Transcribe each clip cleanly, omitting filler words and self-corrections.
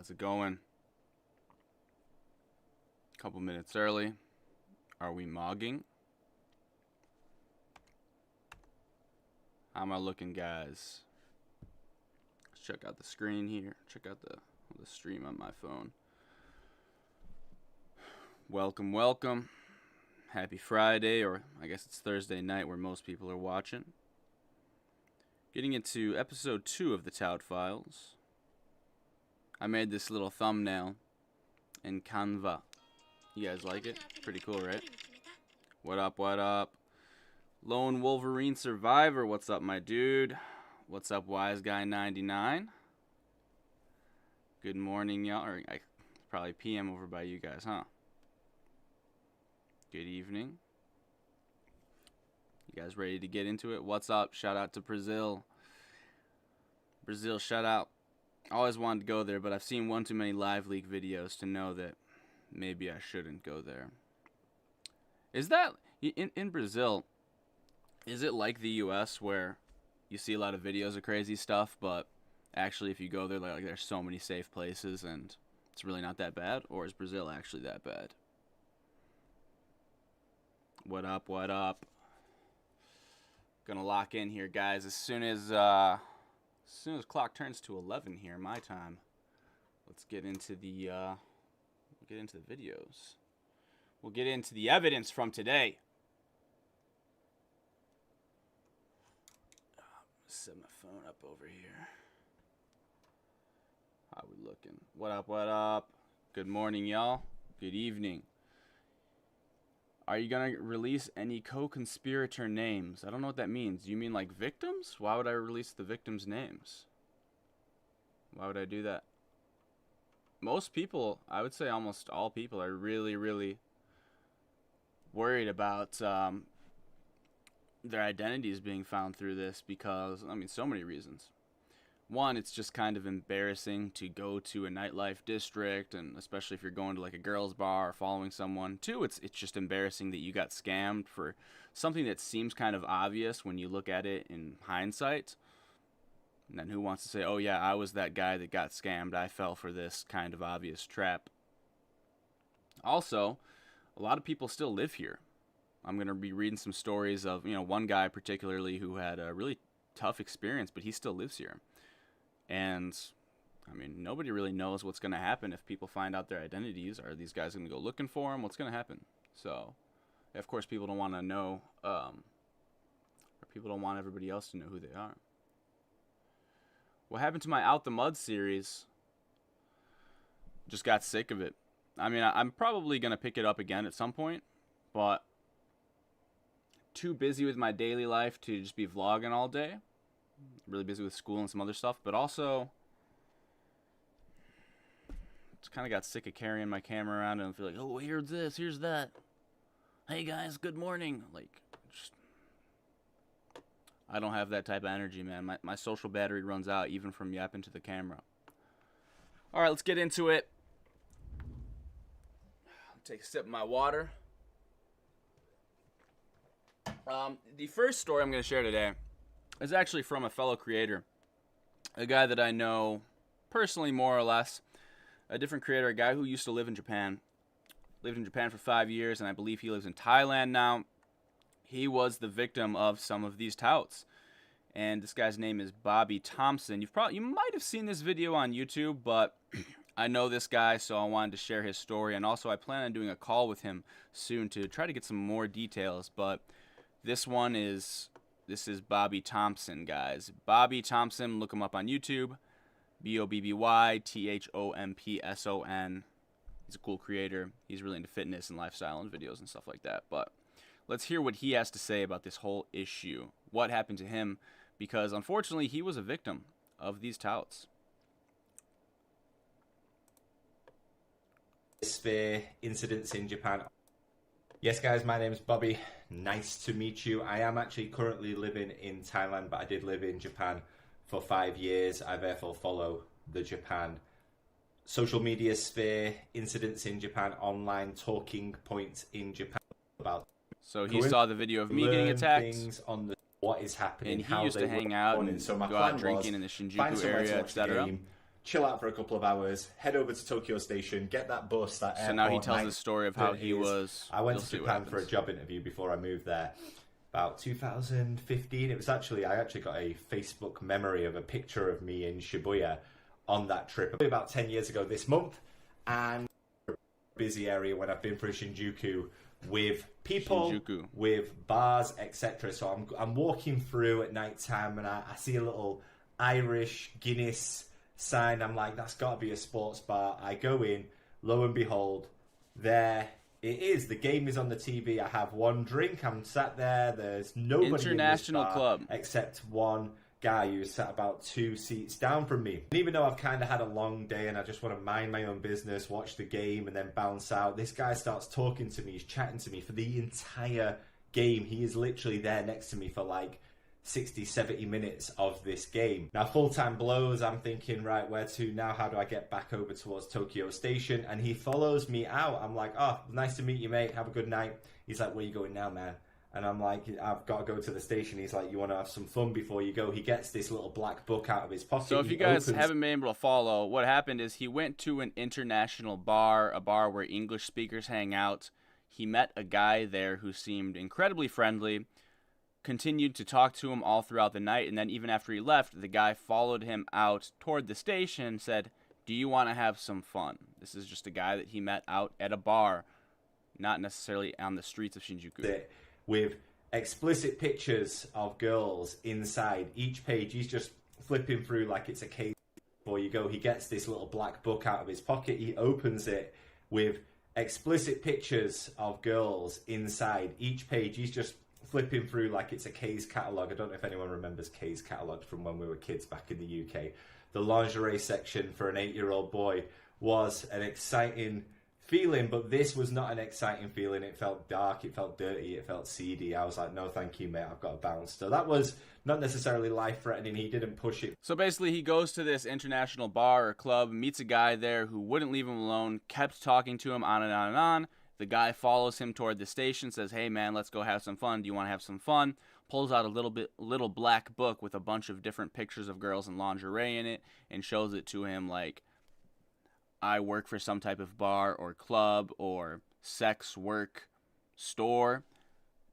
How's it going? Couple minutes early. Are we mogging? How am I looking, guys? Let's check out the screen here. Check out the stream on my phone. Welcome, welcome. Happy Friday, or I guess it's Thursday night where most people are watching. Getting into episode 2 of the Tout Files. I made this little thumbnail in Canva. You guys like it? Pretty cool, right? What up, what up? Lone Wolverine Survivor, what's up, my dude? What's up, Wise Guy 99? Good morning, y'all. Or probably PM over by you guys, huh? Good evening. You guys ready to get into it? What's up? Shout out to Brazil. Brazil, shout out. I always wanted to go there, but I've seen one too many live leak videos to know that maybe I shouldn't go there. Is that in Brazil? Is it like the U.S. where you see a lot of videos of crazy stuff, but actually if you go there, like there's so many safe places and it's really not that bad? Or is Brazil actually that bad? What up? What up? Gonna lock in here, guys. As soon as clock turns to 11 here, my time. Let's get into the videos. We'll get into the evidence from today. Set my phone up over here. How we looking? What up? What up? Good morning, y'all. Good evening. Are you gonna release any co-conspirator names? I don't know what that means. You mean like victims? Why would I release the victims' names? Why would I do that? Most people, I would say almost all people, are really, really worried about their identities being found through this because, I mean, so many reasons. One, it's just kind of embarrassing to go to a nightlife district, and especially if you're going to like a girls' bar or following someone. Two, it's just embarrassing that you got scammed for something that seems kind of obvious when you look at it in hindsight. And then who wants to say, oh yeah, I was that guy that got scammed. I fell for this kind of obvious trap. Also, a lot of people still live here. I'm going to be reading some stories of, one guy particularly who had a really tough experience, but he still lives here. And, I mean, nobody really knows what's going to happen if people find out their identities. Are these guys going to go looking for them? What's going to happen? So, of course, people don't want to know, or people don't want everybody else to know who they are. What happened to my Out the Mud series? Just got sick of it. I mean, I'm probably going to pick it up again at some point, but too busy with my daily life to just be vlogging all day. Really busy with school and some other stuff, but also just kind of got sick of carrying my camera around and feel like, oh, here's this, here's that. Hey guys, good morning. Like, just, I don't have that type of energy, man. My social battery runs out even from yapping to the camera. All right, let's get into it. Take a sip of my water. The first story I'm going to share today is actually from a fellow creator, a guy that I know personally more or less, a different creator, a guy who used to live in Japan. Lived in Japan for 5 years, and I believe he lives in Thailand now. He was the victim of some of these touts, and this guy's name is Bobby Thompson. You might have seen this video on YouTube, but I know this guy, so I wanted to share his story, and also I plan on doing a call with him soon to try to get some more details, but this is Bobby Thompson, guys. Bobby Thompson, look him up on YouTube. BobbyThompson. He's a cool creator. He's really into fitness and lifestyle and videos and stuff like that. But let's hear what he has to say about this whole issue. What happened to him? Because unfortunately, he was a victim of these touts. Sphere incidents in Japan. Yes, guys, my name is Bobby. Nice to meet you. I am actually currently living in Thailand, but I did live in Japan for 5 years. I therefore follow the Japan social media sphere, incidents in Japan, online talking points in Japan about. So he saw the video of me getting attacked. Things on what is happening. And he used to hang out and go out drinking in the Shinjuku area, etc. chill out for a couple of hours, head over to Tokyo Station, get that bus, that airport. So now he tells the story of how he was... I went to Japan for a job interview before I moved there. About 2015, I actually got a Facebook memory of a picture of me in Shibuya on that trip. About 10 years ago this month, and a busy area when I've been through Shinjuku with people, with bars, etc. So I'm walking through at night time, and I see a little Irish Guinness sign. I'm like, that's got to be a sports bar. I go in, lo and behold, there it is. The game is on the TV. I have one drink. I'm sat there. There's nobody International in this bar Club except one guy who's sat about 2 seats down from me. And even though I've kind of had a long day and I just want to mind my own business, watch the game, and then bounce out, this guy starts talking to me. He's chatting to me for the entire game. He is literally there next to me for like 60, 70 minutes of this game. Now, full-time blows, I'm thinking, right, where to now? How do I get back over towards Tokyo Station? And he follows me out. I'm like, oh, nice to meet you, mate. Have a good night. He's like, where you going now, man? And I'm like, I've got to go to the station. He's like, you want to have some fun before you go? He gets this little black book out of his pocket. So if you guys haven't been able to follow, what happened is he went to an international bar, a bar where English speakers hang out. He met a guy there who seemed incredibly friendly, continued to talk to him all throughout the night, and then even after he left, the guy followed him out toward the station and said, do you want to have some fun? This is just a guy that he met out at a bar, not necessarily on the streets of Shinjuku. With explicit pictures of girls inside each page. He's just flipping through like it's a case before you go. He gets this little black book out of his pocket. He opens it with explicit pictures of girls inside each page. He's just flipping through like it's a K's catalogue. I don't know if anyone remembers K's catalogue from when we were kids back in the UK. The lingerie section for an 8-year-old boy was an exciting feeling, but this was not an exciting feeling. It felt dark, it felt dirty, it felt seedy. I was like, no thank you, mate, I've got to bounce. So that was not necessarily life-threatening. He didn't push it. So basically, he goes to this international bar or club, meets a guy there who wouldn't leave him alone, kept talking to him on and on and on. The guy follows him toward the station, says, hey man, let's go have some fun. Do you want to have some fun? Pulls out a little black book with a bunch of different pictures of girls in lingerie in it and shows it to him like, I work for some type of bar or club or sex work store,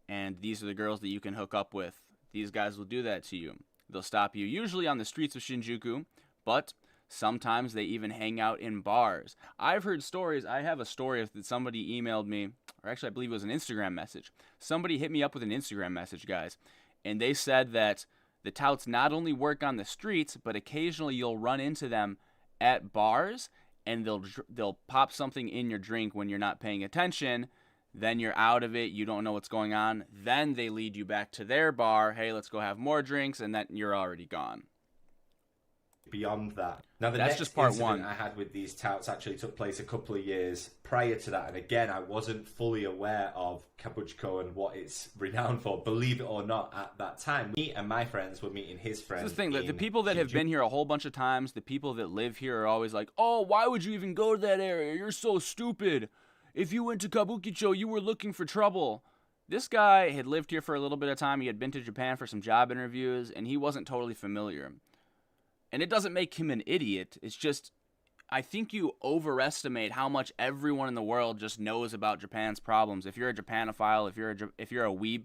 and these are the girls that you can hook up with. These guys will do that to you. They'll stop you usually on the streets of Shinjuku, but sometimes they even hang out in bars. I've heard stories. I have a story that somebody emailed me, or actually I believe it was an Instagram message. Somebody hit me up with an Instagram message, guys, and they said that the touts not only work on the streets, but occasionally you'll run into them at bars, and they'll pop something in your drink when you're not paying attention. Then you're out of it. You don't know what's going on. Then they lead you back to their bar. Hey, let's go have more drinks, and then you're already gone. Beyond that. Now, the That's next just part incident one. I had with these touts actually took place a couple of years prior to that. And again, I wasn't fully aware of Kabuchiko and what it's renowned for, believe it or not, at that time. Me and my friends were meeting his friends. This is the thing, the people that have been here a whole bunch of times, the people that live here are always like, oh, why would you even go to that area? You're so stupid. If you went to Kabukicho, you were looking for trouble. This guy had lived here for a little bit of time. He had been to Japan for some job interviews, and he wasn't totally familiar. And it doesn't make him an idiot. It's just, I think you overestimate how much everyone in the world just knows about Japan's problems. If you're a Japanophile, if you're a weeb,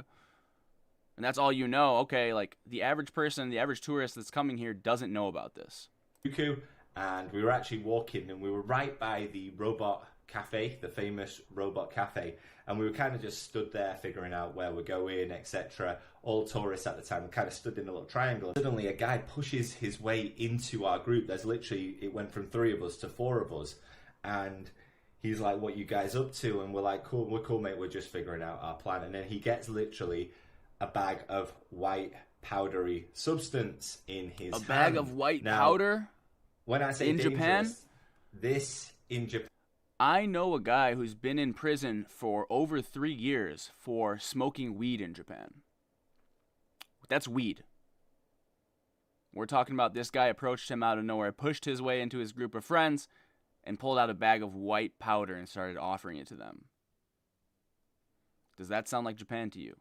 and that's all you know, okay, like the average person, the average tourist that's coming here doesn't know about this. And we were actually walking, and we were right by the robot cafe, the famous robot cafe, and we were kind of just stood there figuring out where we're going, etc. All tourists at the time. We kind of stood in a little triangle. Suddenly a guy pushes his way into our group. There's literally, it went from 3 of us to 4 of us, and he's like, what you guys up to? And we're like, cool, we're cool, mate, we're just figuring out our plan. And then he gets literally a bag of white powdery substance in his hand. A bag of white powder? When I say in Japan? This in Japan. I know a guy who's been in prison for over 3 years for smoking weed in Japan. That's weed. We're talking about this guy approached him out of nowhere, pushed his way into his group of friends, and pulled out a bag of white powder and started offering it to them. Does that sound like Japan to you?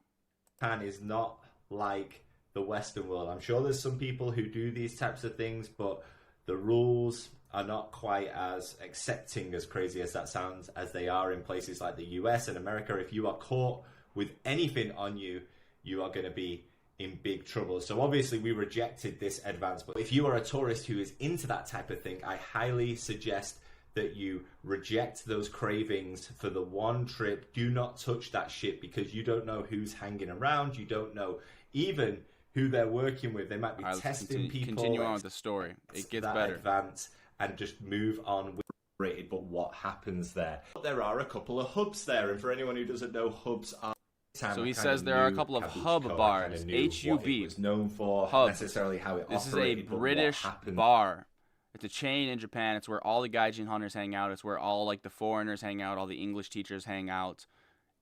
Japan is not like the Western world. I'm sure there's some people who do these types of things, but the rules are not quite as accepting, as crazy as that sounds, as they are in places like the US and America. If you are caught with anything on you, you are going to be in big trouble. So obviously we rejected this advance, but if you are a tourist who is into that type of thing, I highly suggest that you reject those cravings for the one trip. Do not touch that shit, because you don't know who's hanging around. You don't know even who they're working with. They might be testing people. Continue on with the story. It gets better. Advance and just move on with it. But what happens there? There are a couple of hubs there, and for anyone who doesn't know, hubs are. So he says there are a couple of hub bars, HUB. Was known for hub. Necessarily how it this operated. This is a British bar. It's a chain in Japan. It's where all the gaijin hunters hang out. It's where all like the foreigners hang out, all the English teachers hang out.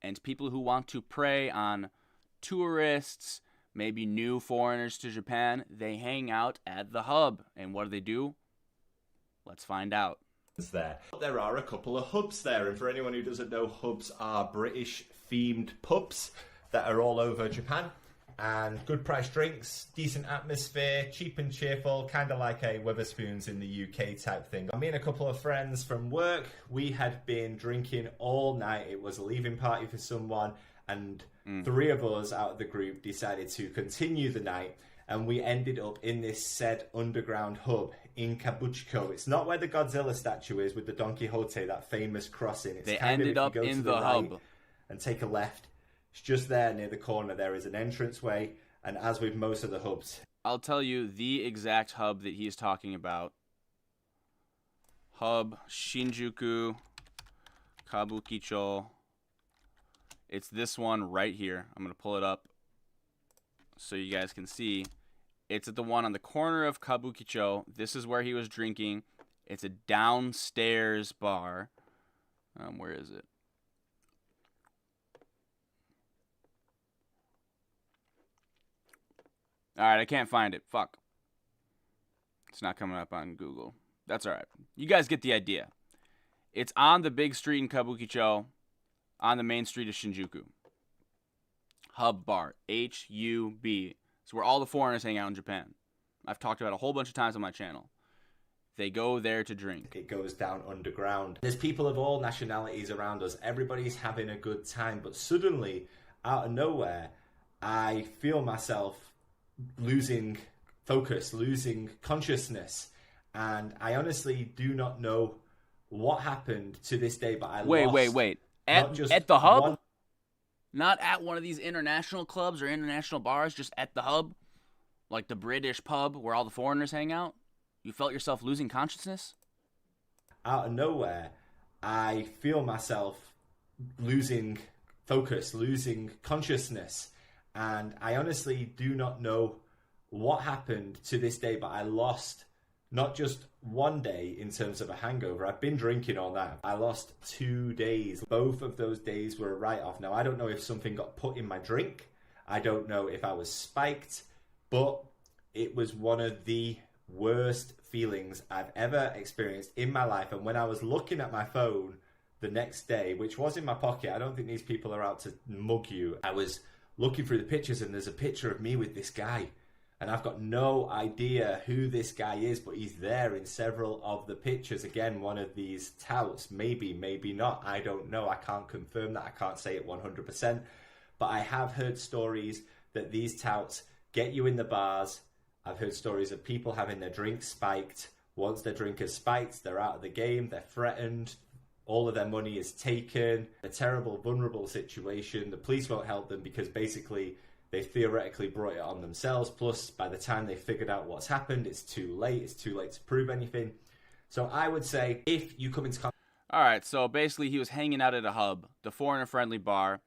And people who want to prey on tourists, maybe new foreigners to Japan, they hang out at the hub. And what do? Let's find out. There are a couple of hubs there, and for anyone who doesn't know, hubs are British themed pubs that are all over Japan. And good price drinks, decent atmosphere, cheap and cheerful, kind of like a Wetherspoons in the UK type thing. Me and a couple of friends from work, we had been drinking all night. It was a leaving party for someone, and 3 of us out of the group decided to continue the night, and we ended up in this said underground hub in Kabuchiko. It's not where the Godzilla statue is with the Don Quixote, that famous crossing. It's they kind ended of, up in the hub. And take a left. It's just there near the corner. There is an entranceway, and as with most of the hubs, I'll tell you the exact hub that he's talking about. Hub Shinjuku Kabukicho. It's this one right here. I'm going to pull it up so you guys can see. It's at the one on the corner of Kabukicho. This is where he was drinking. It's a downstairs bar. Where is it? Alright, I can't find it. Fuck. It's not coming up on Google. That's alright. You guys get the idea. It's on the big street in Kabukicho, on the main street of Shinjuku. Hub Bar. H-U-B. It's where all the foreigners hang out in Japan. I've talked about it a whole bunch of times on my channel. They go there to drink. It goes down underground. There's people of all nationalities around us. Everybody's having a good time. But suddenly, out of nowhere, I feel myself losing focus, losing consciousness, and I honestly do not know what happened to this day, but I lost. Wait. At the hub? Not at one of these international clubs or international bars, just at the hub? Like the British pub where all the foreigners hang out? You felt yourself losing consciousness? Out of nowhere, I feel myself losing focus, losing consciousness. And I honestly do not know what happened to this day, but I lost not just one day in terms of a hangover. I've been drinking all night. I lost 2 days. Both of those days were a write-off. Now, I don't know if something got put in my drink. I don't know if I was spiked, but it was one of the worst feelings I've ever experienced in my life. And when I was looking at my phone the next day, which was in my pocket, I don't think these people are out to mug you. I was looking through the pictures, and there's a picture of me with this guy, and I've got no idea who this guy is, but he's there in several of the pictures. Again, one of these touts, maybe not, I don't know, I can't confirm that, I can't say it 100%, but I have heard stories that these touts get you in the bars. I've heard stories of people having their drinks spiked. Once their drink is spiked, they're out of the game, they're threatened, all of their money is taken, a terrible, vulnerable situation. The police won't help them because basically they theoretically brought it on themselves. Plus, by the time they figured out what's happened, it's too late. It's too late to prove anything. So I would say if you come into contact... Alright, so basically he was hanging out at a hub, the foreigner-friendly bar,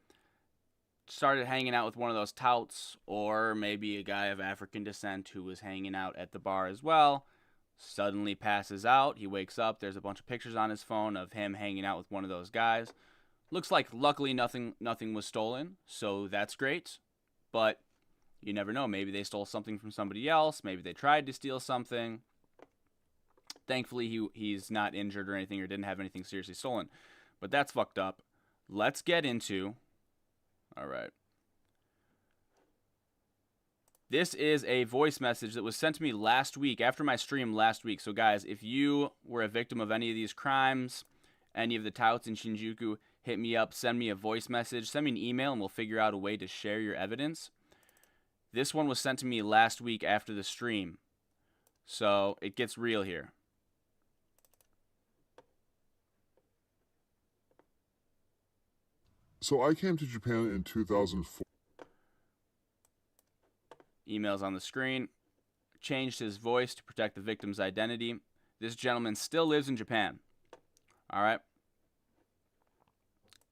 started hanging out with one of those touts, or maybe a guy of African descent who was hanging out at the bar as well. Suddenly passes out. He wakes up. There's a bunch of pictures on his phone of him hanging out with one of those guys. Looks like luckily nothing was stolen, so that's great. But you never know. Maybe they stole something from somebody else. Maybe they tried to steal something. Thankfully, he's not injured or anything, or didn't have anything seriously stolen. But that's fucked up. Let's get into... All right. This is a voice message that was sent to me last week, after my stream last week. So guys, if you were a victim of any of these crimes, any of the touts in Shinjuku, hit me up, send me a voice message, send me an email, and we'll figure out a way to share your evidence. This one was sent to me last week after the stream. So it gets real here. So I came to Japan in 2004. Emails on the screen. Changed his voice to protect the victim's identity. This gentleman still lives in Japan. All right.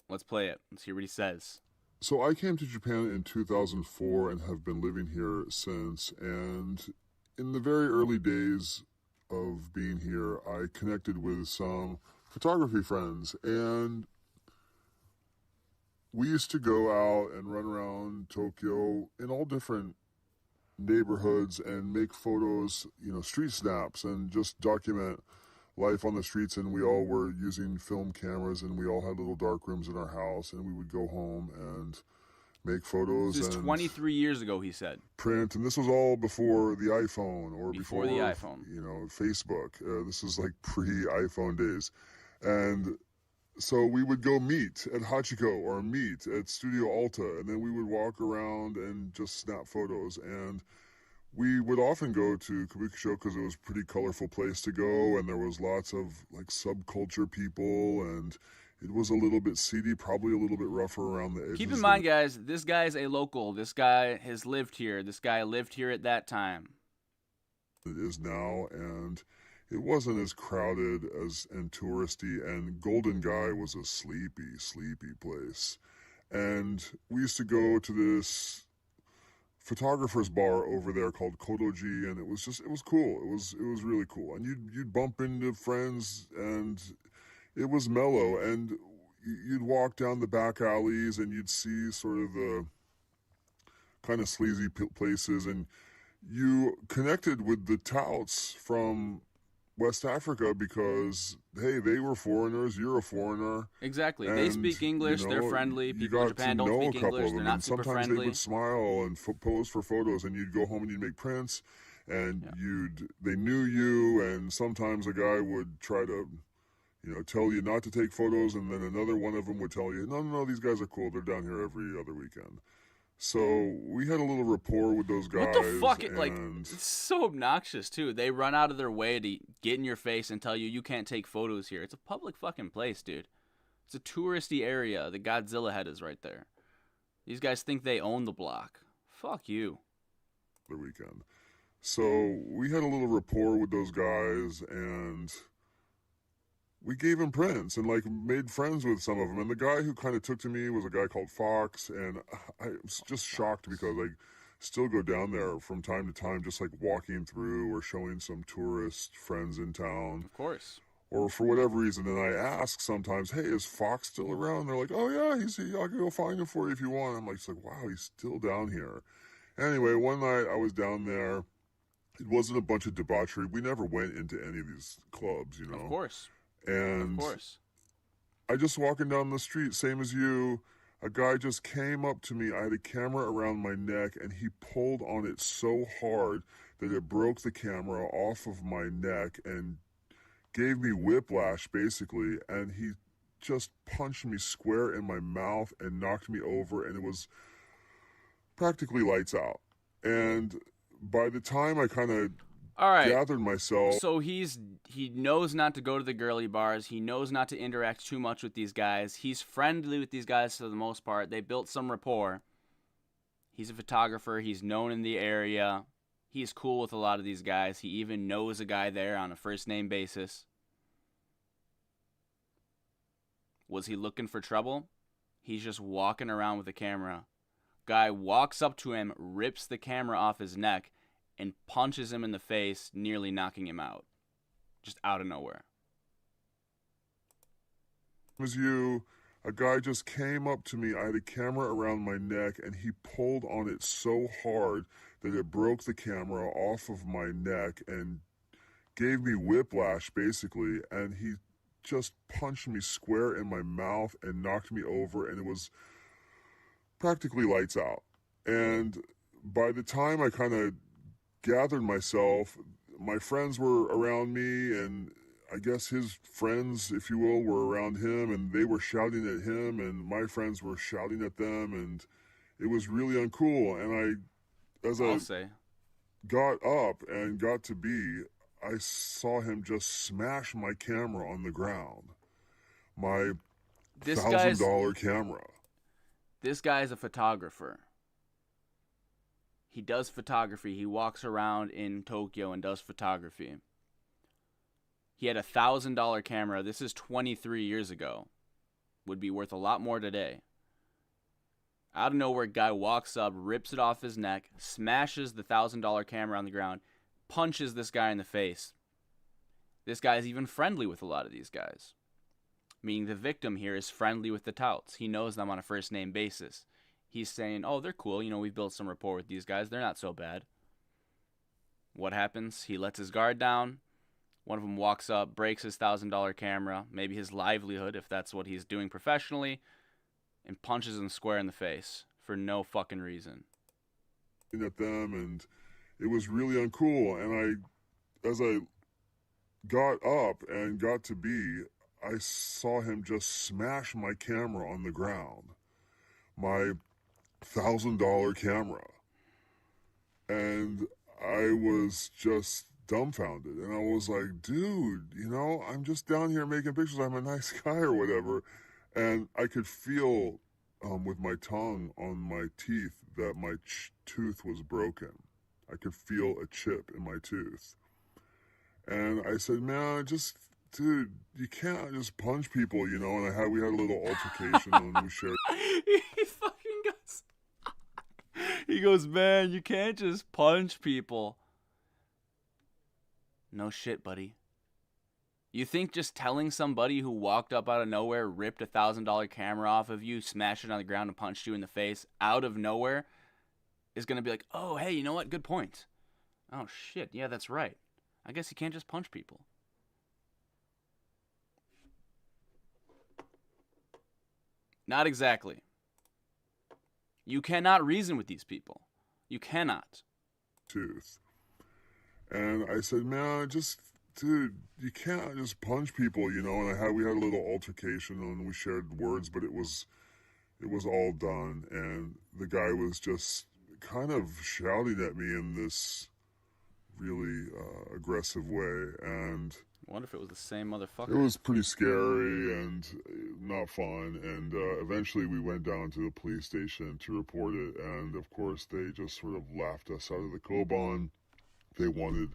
Let's play it. Let's hear what he says. So I came to Japan in 2004 and have been living here since. And in the very early days of being here, I connected with some photography friends. And we used to go out and run around Tokyo in all different neighborhoods and make photos, street snaps, and just document life on the streets. And we all were using film cameras, and we all had little dark rooms in our house, and we would go home and make photos. This is 23 years ago, he said. Print, and this was all before the iPhone or before the iPhone. Facebook. This is like pre-iPhone days. And so we would go meet at Hachiko or meet at Studio Alta, and then we would walk around and just snap photos. And we would often go to Kabukicho because it was a pretty colorful place to go, and there was lots of like subculture people, and it was a little bit seedy, probably a little bit rougher around the edges. Keep in mind, guys, this guy's a local. This guy has lived here. This guy lived here at that time. It is now, and it wasn't as crowded and touristy, and Golden Guy was a sleepy place. And we used to go to this photographer's bar over there called Kodoji, and it was cool. It was really cool. And you'd bump into friends, and it was mellow, and you'd walk down the back alleys, and you'd see sort of the kind of sleazy places, and you connected with the touts from West Africa because, hey, they were foreigners, you're a foreigner. Exactly. They speak English, they're friendly. People in Japan don't speak English, they're not super friendly. Sometimes they would smile and pose for photos, and you'd go home and you'd make prints, and they knew you, and sometimes a guy would try to, tell you not to take photos, and then another one of them would tell you, no, these guys are cool, they're down here every other weekend. So we had a little rapport with those guys. What the fuck? It's so obnoxious, too. They run out of their way to get in your face and tell you can't take photos here. It's a public fucking place, dude. It's a touristy area. The Godzilla head is right there. These guys think they own the block. Fuck you. The weekend. So we had a little rapport with those guys, and we gave him prints and made friends with some of them. And the guy who kind of took to me was a guy called Fox, and I was just shocked because I still go down there from time to time, just walking through or showing some tourist friends in town. Of course. Or for whatever reason, and I ask sometimes, hey, is Fox still around? They're like, oh yeah, I can go find him for you if you want. I'm like, wow, he's still down here. Anyway, one night I was down there. It wasn't a bunch of debauchery. We never went into any of these clubs, Of course. And of course. I just walking down the street, same as you, a guy just came up to me. I had a camera around my neck, and he pulled on it so hard that it broke the camera off of my neck and gave me whiplash, basically. And he just punched me square in my mouth and knocked me over, and it was practically lights out. And by the time I kind of gathered myself. So he knows not to go to the girly bars. He knows not to interact too much with these guys. He's friendly with these guys for the most part. They built some rapport. He's a photographer. He's known in the area. He's cool with a lot of these guys. He even knows a guy there on a first-name basis. Was he looking for trouble? He's just walking around with a camera. Guy walks up to him, rips the camera off his neck, and punches him in the face, nearly knocking him out. Just out of nowhere. Was you, a guy just came up to me. I had a camera around my neck, and he pulled on it so hard that it broke the camera off of my neck and gave me whiplash, basically. And he just punched me square in my mouth and knocked me over, and it was practically lights out. And by the time I kind of gathered myself, my friends were around me, and I guess his friends, if you will, were around him, and they were shouting at him, and my friends were shouting at them, and it was really uncool. And as I'll I say. got up and got to be, I saw him just smash my camera on the ground. My $1,000 camera. This guy's a photographer. He does photography. He walks around in Tokyo and does photography. He had a $1,000 camera. This is 23 years ago. Would be worth a lot more today. Out of nowhere, guy walks up, rips it off his neck, smashes the $1,000 camera on the ground, punches this guy in the face. This guy's even friendly with a lot of these guys. Meaning the victim here is friendly with the touts. He knows them on a first name basis. He's saying, oh, they're cool. You know, we've built some rapport with these guys. They're not so bad. What happens? He lets his guard down. One of them walks up, breaks his $1,000 camera, maybe his livelihood, if that's what he's doing professionally, and punches him square in the face for no fucking reason. At them, and it was really uncool. And as I got up and got to be, I saw him just smash my camera on the ground. My $1,000 camera. And I was just dumbfounded. And I was like, dude, you know, I'm just down here making pictures. I'm a nice guy or whatever. And I could feel with my tongue on my teeth that my tooth was broken. I could feel a chip in my tooth. And I said, man, dude, you can't just punch people, you know. And we had a little altercation and we shared. He fucking goes. He goes, man, you can't just punch people. No shit, buddy. You think just telling somebody who walked up out of nowhere, ripped a $1,000 camera off of you, smashed it on the ground, and punched you in the face out of nowhere is going to be like, oh, hey, you know what? Good point. Oh, shit. Yeah, that's right. I guess you can't just punch people. Not exactly. You cannot reason with these people. You cannot. Tooth. And I said, man, dude, you can't just punch people, you know. And we had a little altercation and we shared words, but it was all done. And the guy was just kind of shouting at me in this really aggressive way. And I wonder if it was the same motherfucker. It was pretty scary and not fun. And eventually we went down to the police station to report it. And of course, they just sort of laughed us out of the Koban. They wanted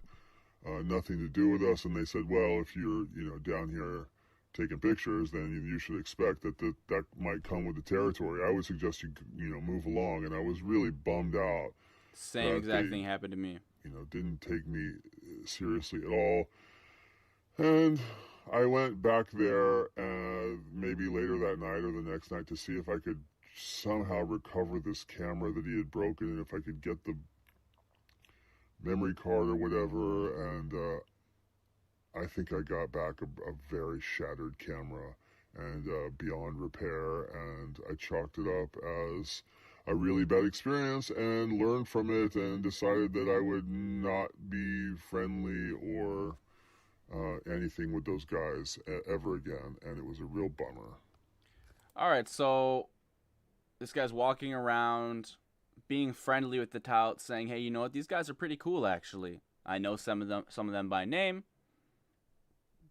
nothing to do with us, and they said, well, if you're, you know, down here taking pictures, then you should expect that might come with the territory. I would suggest you move along, and I was really bummed out. Same exact thing happened to me. You know, didn't take me seriously at all. And I went back there maybe later that night or the next night to see if I could somehow recover this camera that he had broken, and if I could get the memory card or whatever. And I think I got back a very shattered camera and beyond repair, and I chalked it up as a really bad experience and learned from it and decided that I would not be friendly or anything with those guys ever again, and it was a real bummer. All right, so this guy's walking around being friendly with the tout, saying, hey, you know what, these guys are pretty cool, actually. I know some of them by name.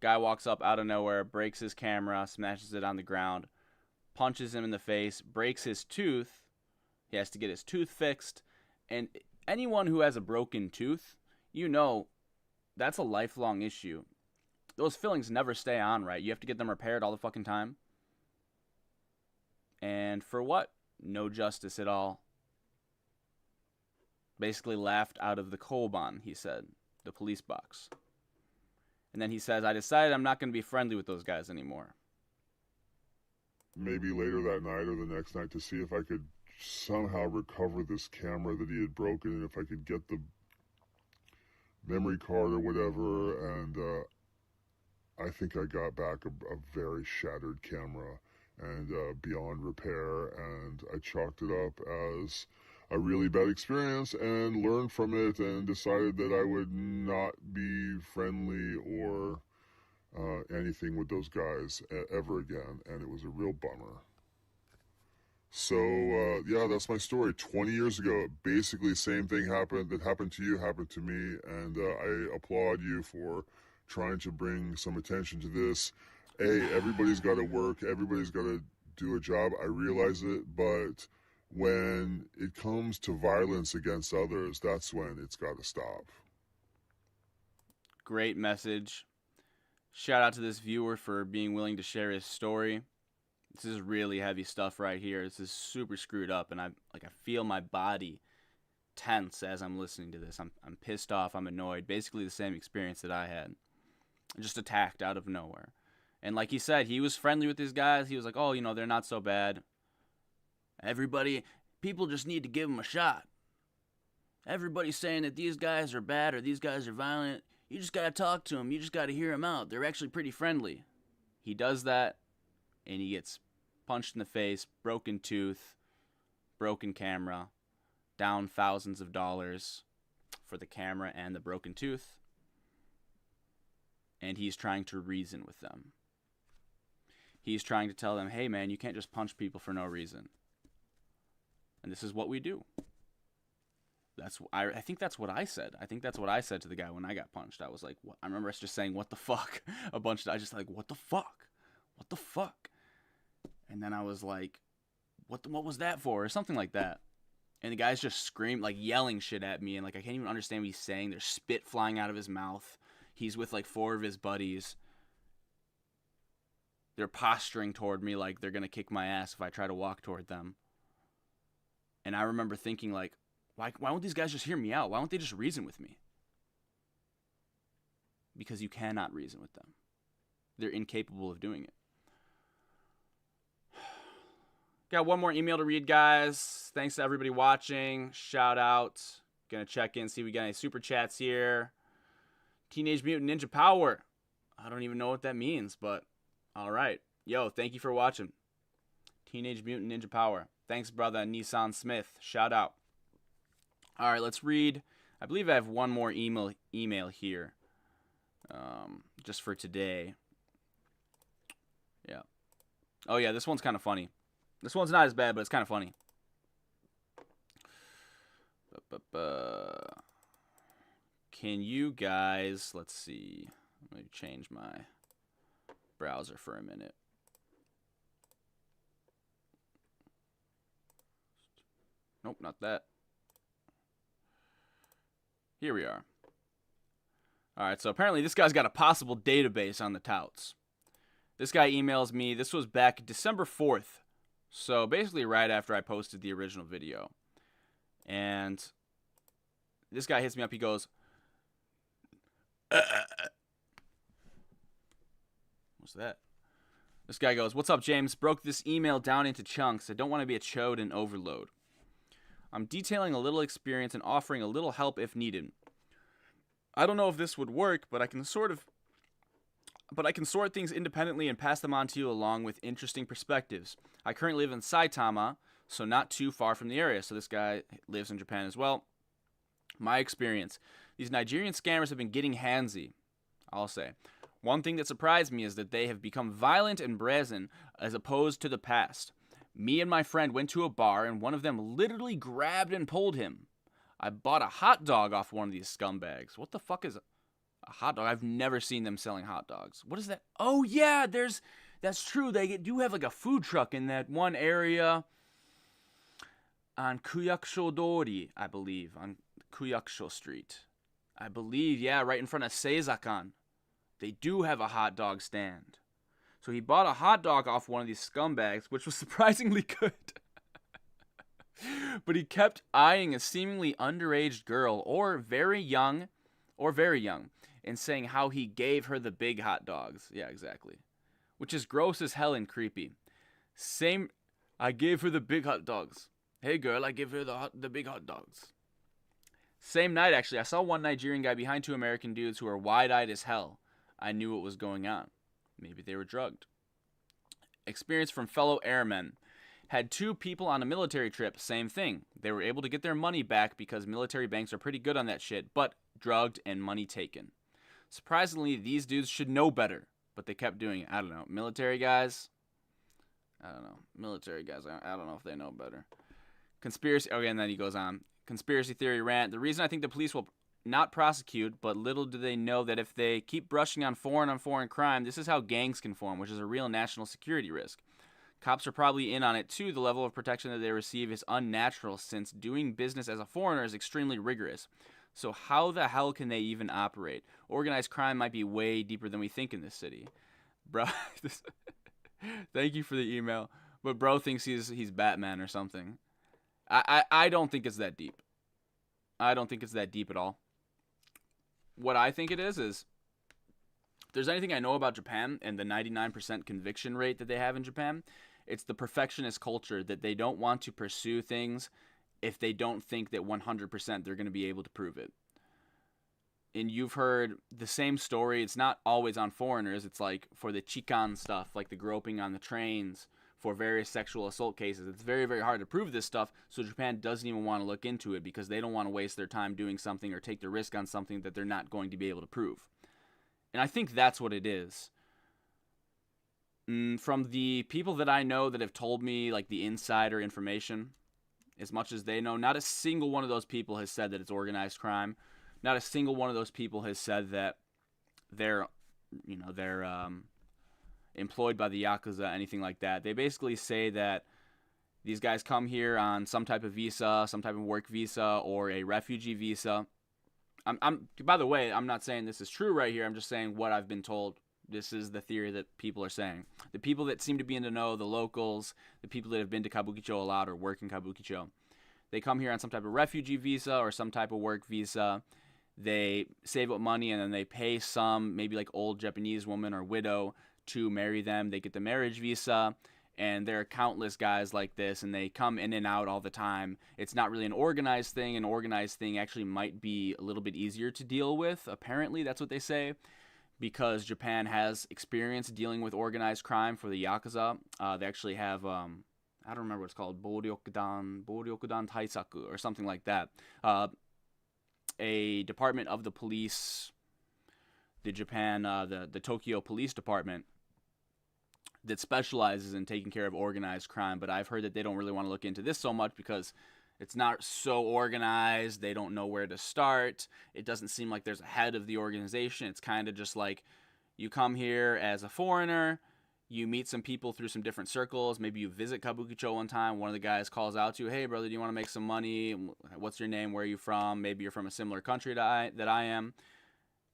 Guy walks up out of nowhere, breaks his camera, smashes it on the ground, punches him in the face, breaks his tooth. He has to get his tooth fixed. And anyone who has a broken tooth, you know that's a lifelong issue. Those fillings never stay on, right? You have to get them repaired all the fucking time. And for what? No justice at all. Basically laughed out of the Koban, he said, the police box. And then he says, I decided I'm not going to be friendly with those guys anymore. Maybe later that night or the next night to see if I could somehow recover this camera that he had broken, and if I could get the memory card or whatever. And I think I got back a very shattered camera and beyond repair, and I chalked it up as a really bad experience and learned from it and decided that I would not be friendly or anything with those guys ever again, and it was a real bummer. So, yeah, that's my story. 20 years ago, basically the same thing happened that happened to you, happened to me, and I applaud you for trying to bring some attention to this. Everybody's got to work, everybody's got to do a job, I realize it, but when it comes to violence against others, that's when it's got to stop. Great message. Shout out to this viewer for being willing to share his story. This is really heavy stuff right here. This is super screwed up, and I feel my body tense as I'm listening to this. I'm pissed off. I'm annoyed. Basically the same experience that I had. Just attacked out of nowhere. And like he said, he was friendly with these guys. He was like, oh, they're not so bad. People just need to give them a shot. Everybody's saying that these guys are bad or these guys are violent. You just got to talk to them. You just got to hear them out. They're actually pretty friendly. He does that, and he gets punched in the face, broken tooth, broken camera, down thousands of dollars for the camera and the broken tooth. And he's trying to reason with them. He's trying to tell them, hey, man, you can't just punch people for no reason. And this is what we do. I think that's what I said. I think that's what I said to the guy when I got punched. I was like, what? I remember us just saying, what the fuck? A bunch of, I just like, what the fuck? What the fuck? And then I was like, what was that for? Or something like that. And the guy's just screaming, like yelling shit at me. And like, I can't even understand what he's saying. There's spit flying out of his mouth. He's with like 4 of his buddies. They're posturing toward me like they're going to kick my ass if I try to walk toward them. And I remember thinking like, why won't these guys just hear me out? Why won't they just reason with me? Because you cannot reason with them. They're incapable of doing it. Got one more email to read, guys. Thanks to everybody watching. Shout out. Gonna check in, see if we got any super chats here. Teenage Mutant Ninja Power. I don't even know what that means, but all right. Yo, thank you for watching. Teenage Mutant Ninja Power. Thanks, brother Nissan Smith. Shout out. All right, let's read. I believe I have one more email here, just for today. Yeah. Oh yeah, this one's kind of funny. This one's not as bad, but it's kind of funny. Can you guys, let's see. Let me change my browser for a minute. Nope, not that. Here we are. Alright, so apparently this guy's got a possible database on the touts. This guy emails me. This was back December 4th. So basically right after I posted the original video. And this guy hits me up. He goes, what's that? This guy goes, what's up, James? Broke this email down into chunks. I don't want to be a chode and overload. I'm detailing a little experience and offering a little help if needed. I don't know if this would work, but I can sort things independently and pass them on to you along with interesting perspectives. I currently live in Saitama, so not too far from the area. So this guy lives in Japan as well. My experience. These Nigerian scammers have been getting handsy, I'll say. One thing that surprised me is that they have become violent and brazen as opposed to the past. Me and my friend went to a bar and one of them literally grabbed and pulled him. I bought a hot dog off one of these scumbags. What the fuck is a hot dog? I've never seen them selling hot dogs. What is that? Oh yeah, that's true. They do have like a food truck in that one area on Kuyakusho Dori, I believe, on Kuyakusho Street. I believe, yeah, right in front of Seizakan. They do have a hot dog stand. So he bought a hot dog off one of these scumbags, which was surprisingly good. But he kept eyeing a seemingly underage girl, or very young, and saying how he gave her the big hot dogs. Yeah, exactly. Which is gross as hell and creepy. I gave her the big hot dogs. Hey girl, I gave her the big hot dogs. Same night, actually, I saw one Nigerian guy behind 2 American dudes who were wide-eyed as hell. I knew what was going on. Maybe they were drugged. Experience from fellow airmen. Had 2 people on a military trip, same thing. They were able to get their money back because military banks are pretty good on that shit, but drugged and money taken. Surprisingly, these dudes should know better, but they kept doing it. I don't know. Military guys, I don't know. Military guys, I don't know if they know better. Conspiracy, okay, and then he goes on. Conspiracy theory rant. The reason I think the police will not prosecute, but little do they know that if they keep brushing on foreign crime, this is how gangs can form, which is a real national security risk. Cops are probably in on it too. The level of protection that they receive is unnatural since doing business as a foreigner is extremely rigorous. So how the hell can they even operate? Organized crime might be way deeper than we think in this city. Bro, thank you for the email. But bro thinks he's Batman or something. I don't think it's that deep. I don't think it's that deep at all. What I think it is if there's anything I know about Japan and the 99% conviction rate that they have in Japan, it's the perfectionist culture that they don't want to pursue things if they don't think that 100% they're going to be able to prove it. And you've heard the same story. It's not always on foreigners. It's like for the chikan stuff, like the groping on the trains, for various sexual assault cases. It's very, very hard to prove this stuff, so Japan doesn't even want to look into it because they don't want to waste their time doing something or take the risk on something that they're not going to be able to prove. And I think that's what it is. From the people that I know that have told me like the insider information, as much as they know, not a single one of those people has said that it's organized crime. Not a single one of those people has said that they're employed by the Yakuza, anything like that. They basically say that these guys come here on some type of visa, some type of work visa, or a refugee visa. By the way, I'm not saying this is true right here. I'm just saying what I've been told. This is the theory that people are saying. The people that seem to be in the know, the locals, the people that have been to Kabukicho a lot or work in Kabukicho, they come here on some type of refugee visa or some type of work visa. They save up money and then they pay some maybe like old Japanese woman or widow to marry them. They get the marriage visa, and there are countless guys like this, and they come in and out all the time. It's not really an organized thing. An organized thing actually might be a little bit easier to deal with. Apparently, that's what they say, because Japan has experience dealing with organized crime for the Yakuza. They actually have, I don't remember what it's called, Boryokudan Taisaku or something like that. A department of the police, the Tokyo Police Department, that specializes in taking care of organized crime. But I've heard that they don't really want to look into this so much because it's not so organized. They don't know where to start. It doesn't seem like there's a head of the organization. It's kind of just like you come here as a foreigner, you meet some people through some different circles. Maybe you visit Kabukicho one time. One of the guys calls out to you, hey, brother, do you want to make some money? What's your name? Where are you from? Maybe you're from a similar country that I am.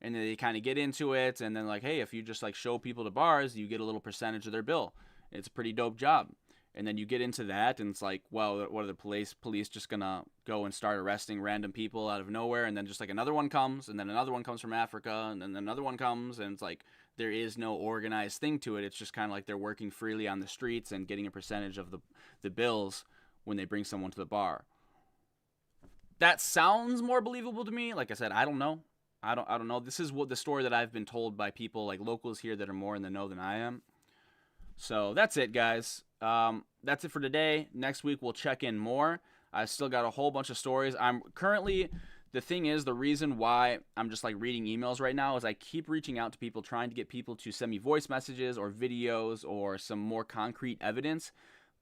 And then they kind of get into it, and then like, hey, if you just like show people to bars, you get a little percentage of their bill. It's a pretty dope job. And then you get into that, and it's like, well, what are the police just gonna go and start arresting random people out of nowhere? And then just like another one comes, and then another one comes from Africa, and then another one comes, and it's like there is no organized thing to it. It's just kind of like they're working freely on the streets and getting a percentage of the bills when they bring someone to the bar. That sounds more believable to me. Like I said, I don't know. I don't know. This is what the story that I've been told by people like locals here that are more in the know than I am. So that's it, guys. That's it for today. Next week we'll check in more. I still got a whole bunch of stories. The thing is, the reason why I'm just like reading emails right now is I keep reaching out to people, trying to get people to send me voice messages or videos or some more concrete evidence.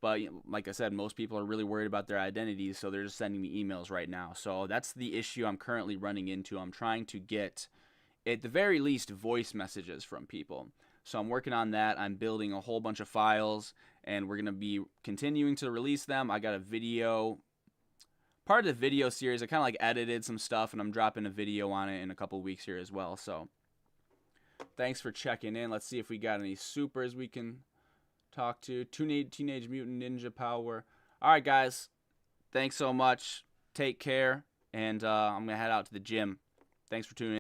But like I said, most people are really worried about their identities, so they're just sending me emails right now. So that's the issue I'm currently running into. I'm trying to get, at the very least, voice messages from people. So I'm working on that. I'm building a whole bunch of files, and we're going to be continuing to release them. I got a video, part of the video series. I kind of like edited some stuff, and I'm dropping a video on it in a couple weeks here as well. So thanks for checking in. Let's see if we got any supers we can talk to. Teenage Mutant Ninja Power. All right, guys. Thanks so much. Take care. And I'm going to head out to the gym. Thanks for tuning in.